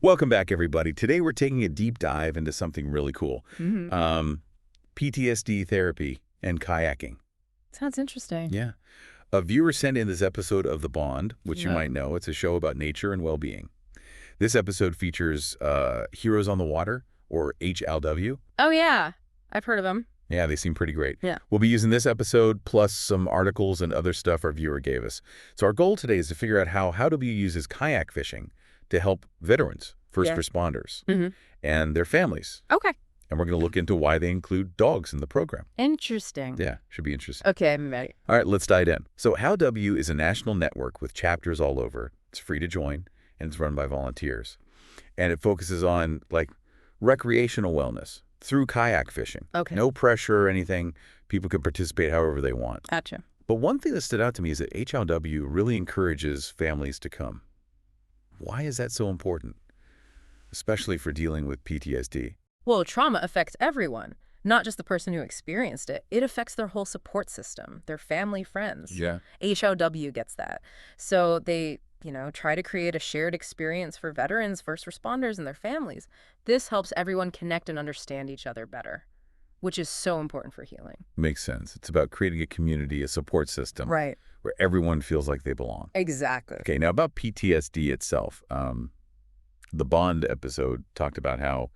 Welcome back, everybody. Today we're taking a deep dive into something really cool. Mm-hmm. PTSD therapy and kayaking. Sounds interesting. Yeah. A viewer sent in this episode of The Bond, which you Yeah. might know. It's a show about nature and well-being. This episode features Heroes on the Water, or HLW. Oh, yeah. I've heard of them. Yeah, they seem pretty great. Yeah. We'll be using this episode plus some articles and other stuff our viewer gave us. So our goal today is to figure out how HLW uses kayak fishing to help veterans, first responders, Mm-hmm. and their families. Okay. And we're going to look into why they include dogs in the program. Interesting. Yeah, should be interesting. Okay, I'm ready. All right, let's dive in. So HLW is a national network with chapters all over. It's free to join, and it's run by volunteers. And it focuses on, like, recreational wellness through kayak fishing. Okay. No pressure or anything. People can participate however they want. Gotcha. But one thing that stood out to me is that HLW really encourages families to come. Why is that so important? Especially for dealing with PTSD. Well, trauma affects everyone, not just the person who experienced it. It affects their whole support system, their family, friends. Yeah. HLW gets that. So they, try to create a shared experience for veterans, first responders, and their families. This helps everyone connect and understand each other better, which is so important for healing. Makes sense. It's about creating a community, a support system. Right. Where everyone feels like they belong. Exactly. Okay, now about PTSD itself. The Bond episode talked about how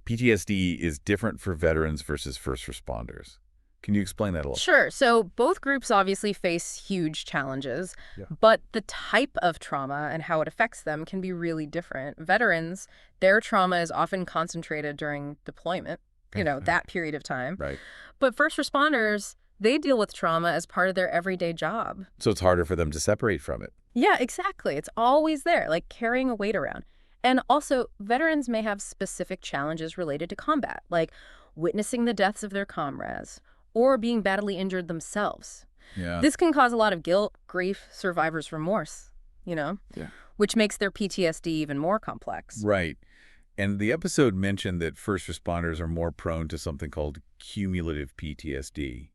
PTSD is different for veterans versus first responders. Can you explain that a little? Sure. So both groups obviously face huge challenges, Yeah. but the type of trauma and how it affects them can be really different. Veterans, their trauma is often concentrated during deployment, that period of time. Right. But first responders, they deal with trauma as part of their everyday job. So it's harder for them to separate from it. Yeah, exactly. It's always there, like carrying a weight around. And also, veterans may have specific challenges related to combat, like witnessing the deaths of their comrades or being badly injured themselves. Yeah. This can cause a lot of guilt, grief, survivor's remorse, Yeah. which makes their PTSD even more complex. Right. And the episode mentioned that first responders are more prone to something called cumulative PTSD.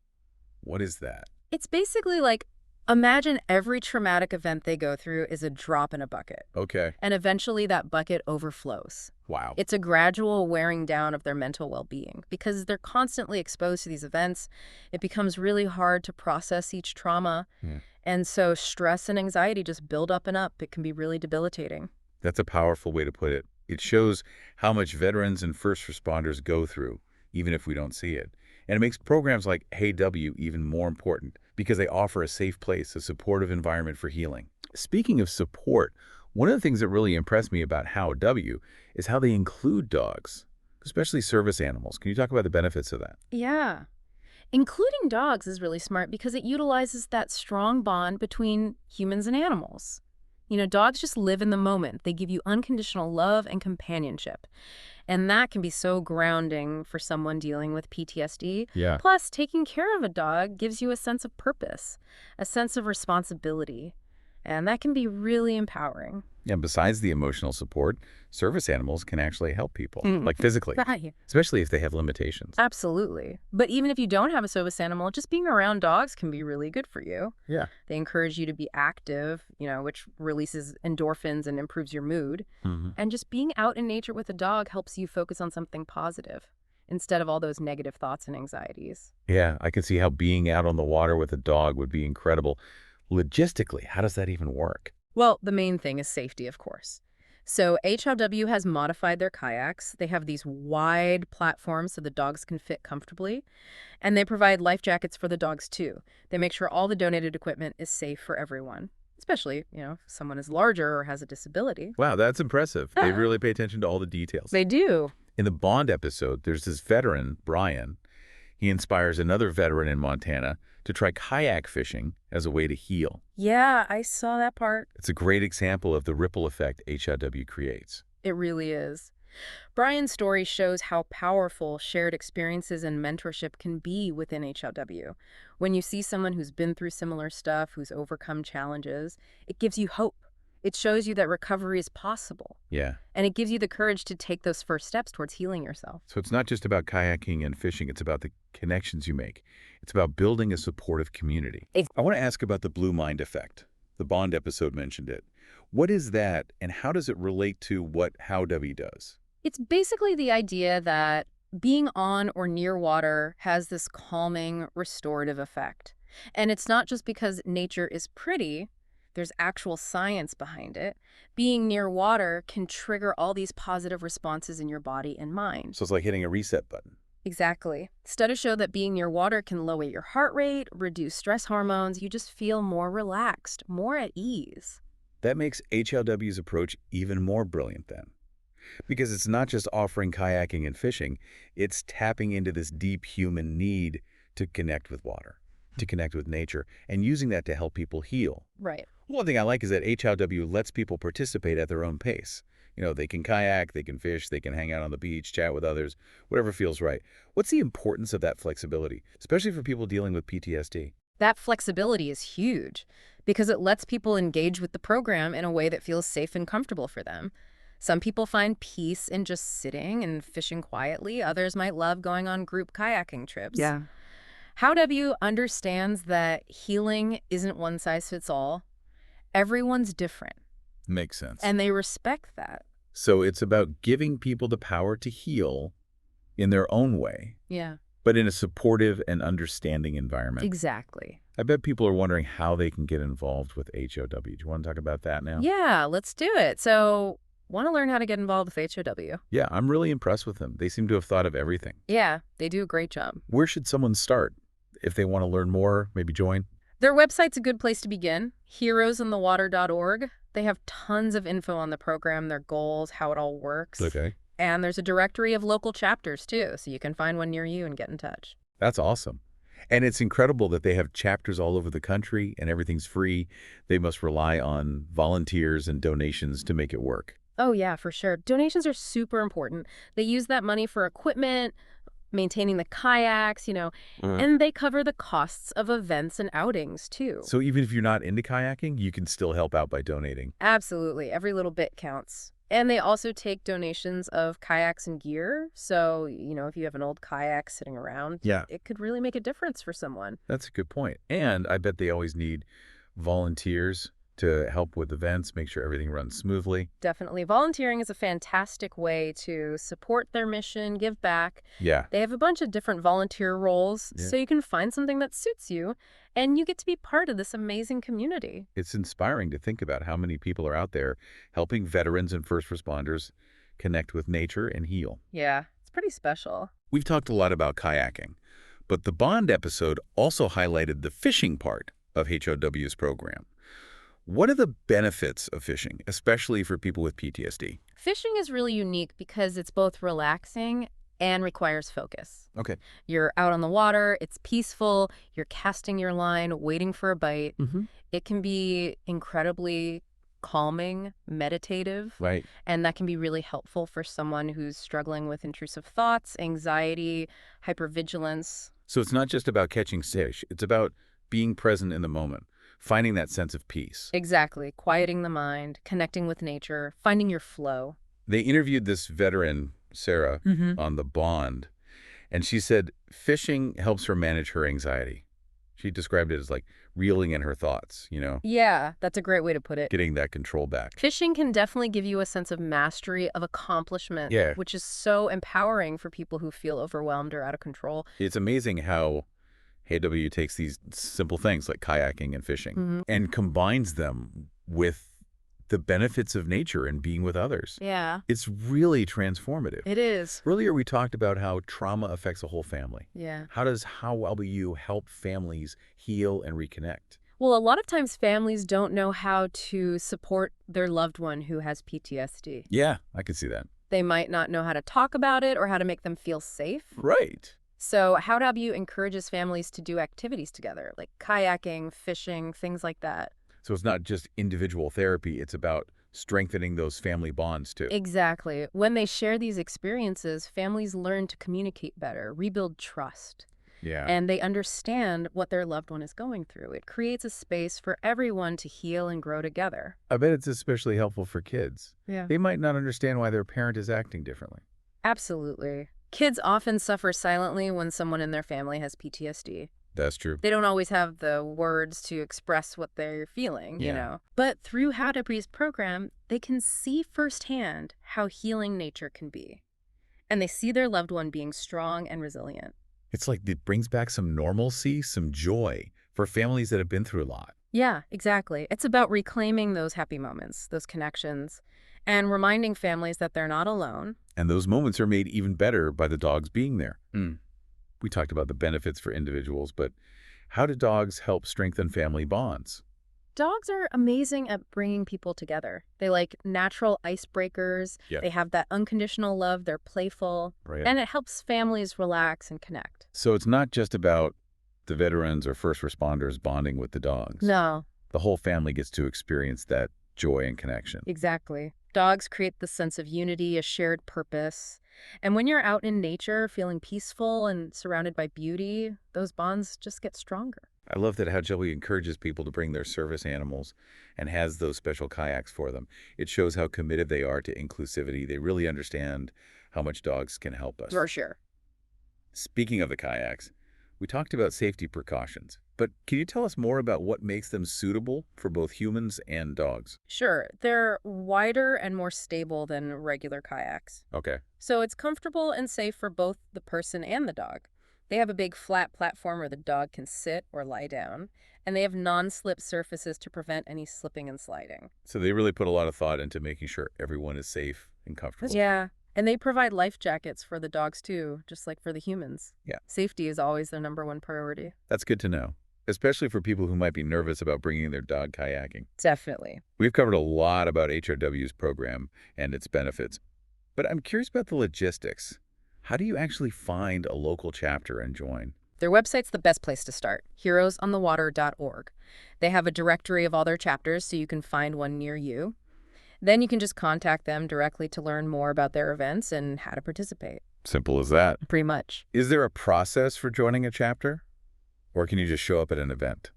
What is that? It's basically like, imagine every traumatic event they go through is a drop in a bucket, Okay. and eventually that bucket overflows. Wow. It's a gradual wearing down of their mental well-being. Because they're constantly exposed to these events, it becomes really hard to process each trauma. Yeah. And so stress and anxiety just build up and up. It can be really debilitating. That's a powerful way to put it. It shows how much veterans and first responders go through, even if we don't see it. And it makes programs like HeyW even more important because they offer a safe place, a supportive environment for healing. Speaking of support, one of the things that really impressed me about HowW is how they include dogs, especially service animals. Can you talk about the benefits of that? Yeah. Including dogs is really smart because it utilizes that strong bond between humans and animals. Dogs just live in the moment. They give you unconditional love and companionship. And that can be so grounding for someone dealing with PTSD. Yeah. Plus, taking care of a dog gives you a sense of purpose, a sense of responsibility. And that can be really empowering. And besides the emotional support, service animals can actually help people, like physically, Right. especially if they have limitations. Absolutely. But even if you don't have a service animal, just being around dogs can be really good for you. Yeah. They encourage you to be active, which releases endorphins and improves your mood. Mm-hmm. And just being out in nature with a dog helps you focus on something positive instead of all those negative thoughts and anxieties. Yeah, I can see how being out on the water with a dog would be incredible. Logistically, how does that even work? Well, the main thing is safety, of course. So HLW has modified their kayaks. They have these wide platforms so the dogs can fit comfortably. And they provide life jackets for the dogs, too. They make sure all the donated equipment is safe for everyone, especially, if someone is larger or has a disability. Wow, that's impressive. They really pay attention to all the details. They do. In the Bond episode, there's this veteran, Brian. He inspires another veteran in Montana to try kayak fishing as a way to heal. Yeah, I saw that part. It's a great example of the ripple effect HLW creates. It really is. Brian's story shows how powerful shared experiences and mentorship can be within HLW. When you see someone who's been through similar stuff, who's overcome challenges, it gives you hope. It shows you that recovery is possible. Yeah. And it gives you the courage to take those first steps towards healing yourself. So it's not just about kayaking and fishing. It's about the connections you make. It's about building a supportive community. I want to ask about the blue mind effect. The Bond episode mentioned it. What is that, and how does it relate to what How Dovey does? It's basically the idea that being on or near water has this calming, restorative effect. And it's not just because nature is pretty, there's actual science behind it. Being near water can trigger all these positive responses in your body and mind. So it's like hitting a reset button. Exactly. Studies show that being near water can lower your heart rate, reduce stress hormones. You just feel more relaxed, more at ease. That makes HLW's approach even more brilliant then. Because it's not just offering kayaking and fishing, it's tapping into this deep human need to connect with water, to connect with nature, and using that to help people heal. Right. One thing I like is that HLW lets people participate at their own pace. They can kayak, they can fish, they can hang out on the beach, chat with others, whatever feels right. What's the importance of that flexibility, especially for people dealing with PTSD? That flexibility is huge because it lets people engage with the program in a way that feels safe and comfortable for them. Some people find peace in just sitting and fishing quietly. Others might love going on group kayaking trips. Yeah. How W understands that healing isn't one size fits all. Everyone's different, Makes sense. and they respect that. So it's about giving people the power to heal in their own way, Yeah, but in a supportive and understanding environment. exactly. I bet people are wondering how they can get involved with HOW. Do you want to talk about that now? Yeah, let's do it. So, want to learn how to get involved with HOW? Yeah, I'm really impressed with them. They seem to have thought of everything. Yeah, they do a great job. Where should someone start? If they want to learn more, maybe join? Their website's a good place to begin, heroesinthewater.org. They have tons of info on the program, their goals, how it all works. Okay. And there's a directory of local chapters, too, so you can find one near you and get in touch. That's awesome. And it's incredible that they have chapters all over the country and everything's free. They must rely on volunteers and donations to make it work. Oh, yeah, for sure. Donations are super important. They use that money for equipment, maintaining the kayaks, and they cover the costs of events and outings, too. So even if you're not into kayaking, you can still help out by donating. Absolutely. Every little bit counts. And they also take donations of kayaks and gear. So, if you have an old kayak sitting around, Yeah. it could really make a difference for someone. That's a good point. And I bet they always need volunteers to help with events, make sure everything runs smoothly. Definitely. Volunteering is a fantastic way to support their mission, give back. Yeah. They have a bunch of different volunteer roles, Yeah. so you can find something that suits you, and you get to be part of this amazing community. It's inspiring to think about how many people are out there helping veterans and first responders connect with nature and heal. Yeah, it's pretty special. We've talked a lot about kayaking, but the Bond episode also highlighted the fishing part of HOW's program. What are the benefits of fishing, especially for people with PTSD? Fishing is really unique because it's both relaxing and requires focus. Okay. You're out on the water, it's peaceful, you're casting your line, waiting for a bite. Mm-hmm. It can be incredibly calming, meditative, Right. and that can be really helpful for someone who's struggling with intrusive thoughts, anxiety, hypervigilance. So it's not just about catching fish. It's about being present in the moment, finding that sense of peace. Exactly. Quieting the mind, connecting with nature, finding your flow. They interviewed this veteran, Sarah, Mm-hmm. on the Bond, and she said fishing helps her manage her anxiety. She described it as like reeling in her thoughts, Yeah, that's a great way to put it. getting that control back. Fishing can definitely give you a sense of mastery, of accomplishment, Yeah. which is so empowering for people who feel overwhelmed or out of control. It's amazing how HW takes these simple things like kayaking and fishing Mhm. and combines them with the benefits of nature and being with others. Yeah, It's really transformative. it is. Earlier, we talked about how trauma affects a whole family. Yeah. How does How WellBeU help families heal and reconnect? Well, a lot of times families don't know how to support their loved one who has PTSD. Yeah, I can see that. They might not know how to talk about it or how to make them feel safe. Right. So How W encourages families to do activities together, like kayaking, fishing, things like that. So it's not just individual therapy, it's about strengthening those family bonds too. Exactly. When they share these experiences, families learn to communicate better, rebuild trust, Yeah. and they understand what their loved one is going through. It creates a space for everyone to heal and grow together. I bet it's especially helpful for kids. Yeah. They might not understand why their parent is acting differently. Absolutely. Kids often suffer silently when someone in their family has PTSD. That's true. They don't always have the words to express what they're feeling, you Yeah. know. But through How to Breathe program, they can see firsthand how healing nature can be. And they see their loved one being strong and resilient. It's like it brings back some normalcy, some joy for families that have been through a lot. Yeah, exactly. It's about reclaiming those happy moments, those connections, and reminding families that they're not alone. And those moments are made even better by the dogs being there. We talked about the benefits for individuals, but how do dogs help strengthen family bonds? Dogs are amazing at bringing people together. They like natural icebreakers. Yeah. They have that unconditional love. They're playful. Right. And it helps families relax and connect. So it's not just about the veterans or first responders bonding with the dogs. No, The whole family gets to experience that joy and connection. exactly. Dogs create the sense of unity, a shared purpose. And when you're out in nature, feeling peaceful and surrounded by beauty, those bonds just get stronger. I love that how Joey encourages people to bring their service animals and has those special kayaks for them. It shows how committed they are to inclusivity. They really understand how much dogs can help us. For sure. Speaking of the kayaks, we talked about safety precautions, but can you tell us more about what makes them suitable for both humans and dogs? Sure, they're wider and more stable than regular kayaks. Okay, So it's comfortable and safe for both the person and the dog. They have a big flat platform where the dog can sit or lie down, and they have non-slip surfaces to prevent any slipping and sliding. so they really put a lot of thought into making sure everyone is safe and comfortable. Yeah, and they provide life jackets for the dogs too, just like for the humans. Yeah. Safety is always their #1 priority. That's good to know, especially for people who might be nervous about bringing their dog kayaking. Definitely. We've covered a lot about HRW's program and its benefits, but I'm curious about the logistics. How do you actually find a local chapter and join? Their website's the best place to start, heroesonthewater.org. They have a directory of all their chapters so you can find one near you. Then you can just contact them directly to learn more about their events and how to participate. Simple as that. Pretty much. Is there a process for joining a chapter? Or can you just show up at an event?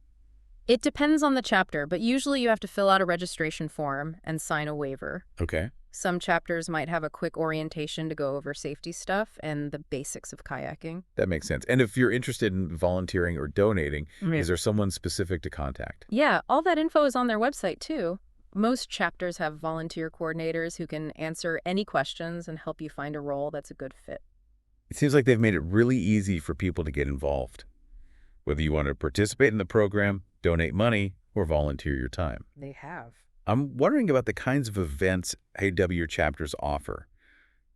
It depends on the chapter, but usually you have to fill out a registration form and sign a waiver. Okay. Some chapters might have a quick orientation to go over safety stuff and the basics of kayaking. That makes sense. And if you're interested in volunteering or donating, is there someone specific to contact? Yeah, all that info is on their website too. Most chapters have volunteer coordinators who can answer any questions and help you find a role that's a good fit. It seems like they've made it really easy for people to get involved. Whether you want to participate in the program, donate money, or volunteer your time. They have. I'm wondering about the kinds of events AW chapters offer.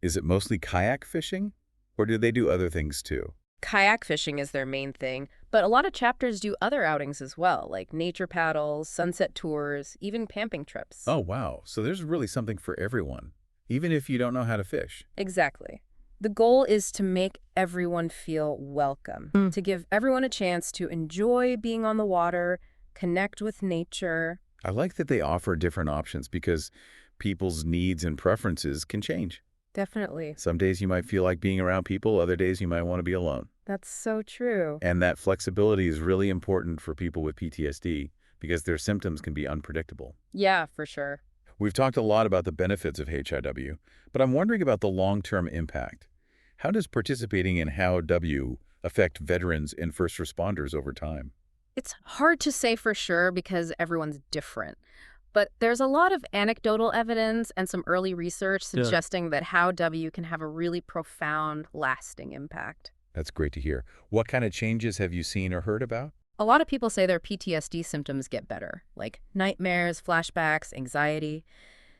Is it mostly kayak fishing, or do they do other things too? Kayak fishing is their main thing, but a lot of chapters do other outings as well, like nature paddles, sunset tours, even camping trips. Oh, wow. So there's really something for everyone, even if you don't know how to fish. Exactly. The goal is to make everyone feel welcome, to give everyone a chance to enjoy being on the water, connect with nature. I like that they offer different options because people's needs and preferences can change. Definitely. Some days you might feel like being around people, other days you might want to be alone. That's so true. And that flexibility is really important for people with PTSD because their symptoms can be unpredictable. Yeah, for sure. We've talked a lot about the benefits of HIW, but I'm wondering about the long-term impact. How does participating in HOW affect veterans and first responders over time? It's hard to say for sure because everyone's different. But there's a lot of anecdotal evidence and some early research suggesting that How W can have a really profound, lasting impact. That's great to hear. What kind of changes have you seen or heard about? A lot of people say their PTSD symptoms get better, like nightmares, flashbacks, anxiety.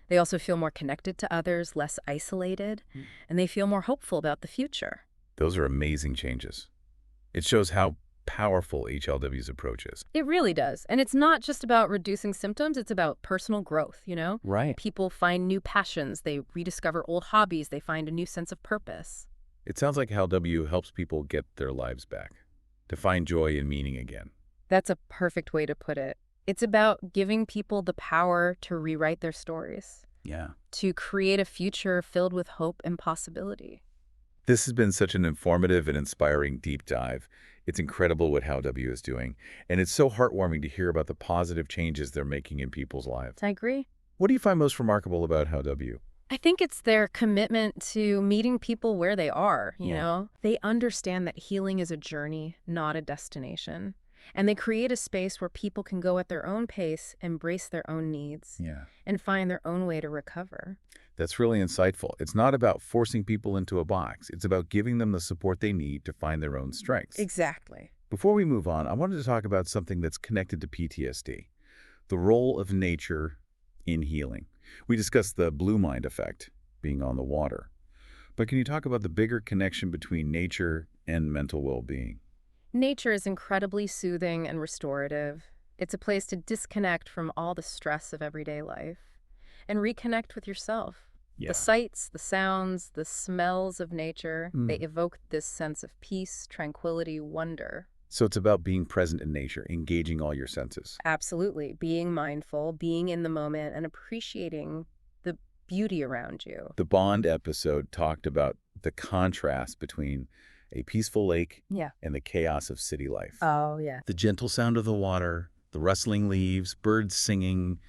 They also feel more connected to others, less isolated, and they feel more hopeful about the future. Those are amazing changes. It shows how powerful HLW's approach is. It really does. And it's not just about reducing symptoms, it's about personal growth, you know? Right. People find new passions, they rediscover old hobbies, they find a new sense of purpose. It sounds like HLW helps people get their lives back, to find joy and meaning again. That's a perfect way to put it. It's about giving people the power to rewrite their stories, Yeah. to create a future filled with hope and possibility. This has been such an informative and inspiring deep dive. It's incredible what HowW is doing, and it's so heartwarming to hear about the positive changes they're making in people's lives. I agree. What do you find most remarkable about HowW? I think it's their commitment to meeting people where they are, you Yeah. know? They understand that healing is a journey, not a destination. And they create a space where people can go at their own pace, embrace their own needs, Yeah. and find their own way to recover. That's really insightful. It's not about forcing people into a box. It's about giving them the support they need to find their own strengths. Exactly. Before we move on, I wanted to talk about something that's connected to PTSD, the role of nature in healing. We discussed the blue mind effect, being on the water. But can you talk about the bigger connection between nature and mental well-being? Nature is incredibly soothing and restorative. It's a place to disconnect from all the stress of everyday life and reconnect with yourself. The Yeah. sights, the sounds, the smells of nature, they Mm. evoke this sense of peace, tranquility, wonder. So it's about being present in nature, engaging all your senses. Absolutely. Being mindful, being in the moment, and appreciating the beauty around you. The Bond episode talked about the contrast between a peaceful lake Yeah. and the chaos of city life. Oh, yeah. The gentle sound of the water, the rustling leaves, birds singing,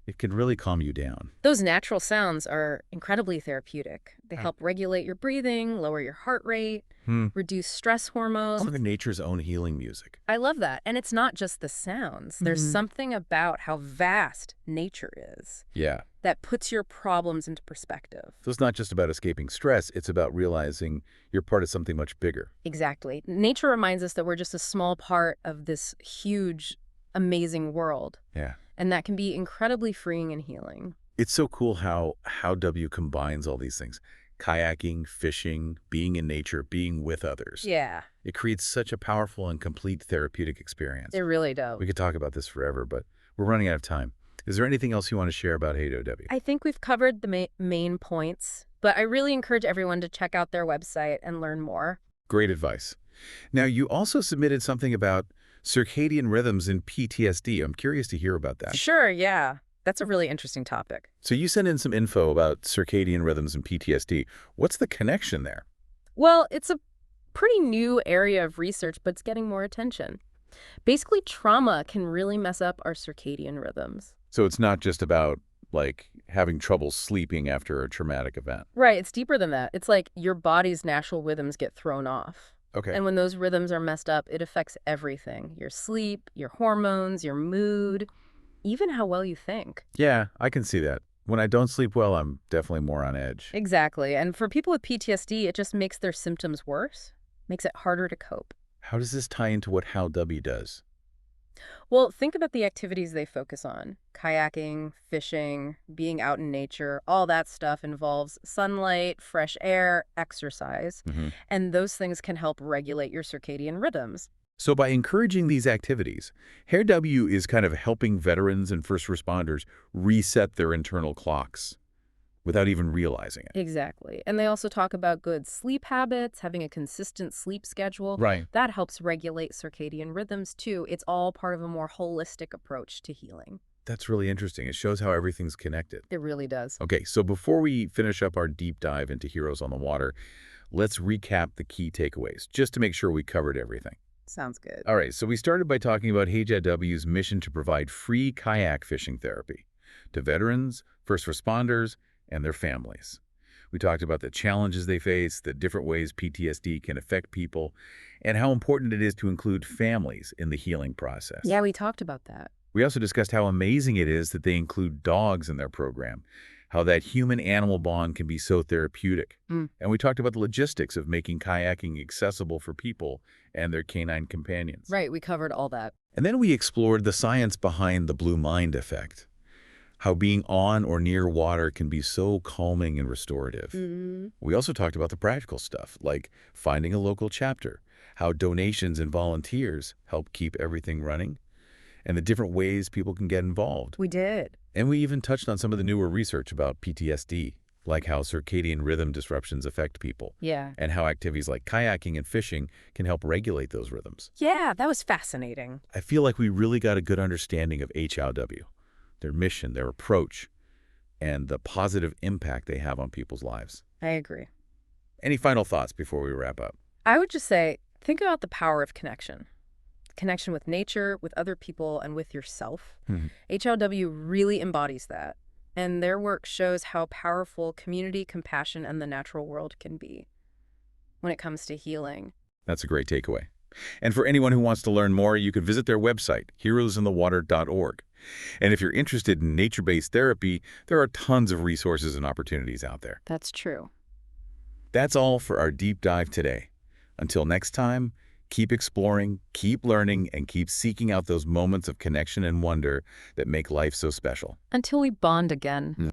it can really calm you down. Those natural sounds are incredibly therapeutic. They Right. help regulate your breathing, lower your heart rate, Hmm. reduce stress hormones. Some of nature's own healing music. I love that. And it's not just the sounds. There's Mhm. something about how vast nature is Yeah. that puts your problems into perspective. So it's not just about escaping stress, it's about realizing you're part of something much bigger. Exactly. Nature reminds us that we're just a small part of this huge, amazing world. Yeah. And that can be incredibly freeing and healing. It's so cool how W combines all these things. Kayaking, fishing, being in nature, being with others. Yeah, It creates such a powerful and complete therapeutic experience. it really does. We could talk about this forever, but we're running out of time. Is there anything else you want to share about HAW? I think we've covered the main points, but I really encourage everyone to check out their website and learn more. Great advice. Now, you also submitted something about circadian rhythms in PTSD. I'm curious to hear about that. Sure, yeah. That's a really interesting topic. So you sent in some info about circadian rhythms and PTSD. What's the connection there? Well, it's a pretty new area of research, but it's getting more attention. Basically, trauma can really mess up our circadian rhythms. So it's not just about, like, having trouble sleeping after a traumatic event. Right, it's deeper than that. It's like your body's natural rhythms get thrown off. Okay. And when those rhythms are messed up, it affects everything. Your sleep, your hormones, your mood, even how well you think. Yeah, I can see that. When I don't sleep well, I'm definitely more on edge. Exactly. And for people with PTSD, it just makes their symptoms worse, makes it harder to cope. How does this tie into what How W does? Well, think about the activities they focus on. Kayaking, fishing, being out in nature, all that stuff involves sunlight, fresh air, exercise, Mhm. and those things can help regulate your circadian rhythms. So by encouraging these activities, Hair W is kind of helping veterans and first responders reset their internal clocks without even realizing it. Exactly. And they also talk about good sleep habits, having a consistent sleep schedule. Right. That helps regulate circadian rhythms too. It's all part of a more holistic approach to healing. That's really interesting. It shows how everything's connected. It really does. Okay, so before we finish up our deep dive into Heroes on the Water, let's recap the key takeaways, just to make sure we covered everything. Sounds good. All right, so we started by talking about HAW's mission to provide free kayak fishing therapy to veterans, first responders, and their families. We talked about the challenges they face, the different ways PTSD can affect people, and how important it is to include families in the healing process. Yeah, we talked about that. We also discussed how amazing it is that they include dogs in their program, how that human-animal bond can be so therapeutic. Mm. And we talked about the logistics of making kayaking accessible for people and their canine companions. Right, we covered all that. And then we explored the science behind the blue mind effect, how being on or near water can be so calming and restorative. We also talked about the practical stuff, like finding a local chapter, how donations and volunteers help keep everything running, and the different ways people can get involved. We did. And we even touched on some of the newer research about PTSD, like how circadian rhythm disruptions affect people, Yeah. and how activities like kayaking and fishing can help regulate those rhythms. Yeah, that was fascinating. I feel like we really got a good understanding of HLW, their mission, their approach, and the positive impact they have on people's lives. I agree. Any final thoughts before we wrap up? I would just say, think about the power of connection. Connection with nature, with other people, and with yourself. Mhm. HLW really embodies that. And their work shows how powerful community, compassion, and the natural world can be when it comes to healing. That's a great takeaway. And for anyone who wants to learn more, you could visit their website, heroesinthewater.org. And if you're interested in nature-based therapy, there are tons of resources and opportunities out there. That's true. That's all for our deep dive today. Until next time, keep exploring, keep learning, and keep seeking out those moments of connection and wonder that make life so special. Until we bond again.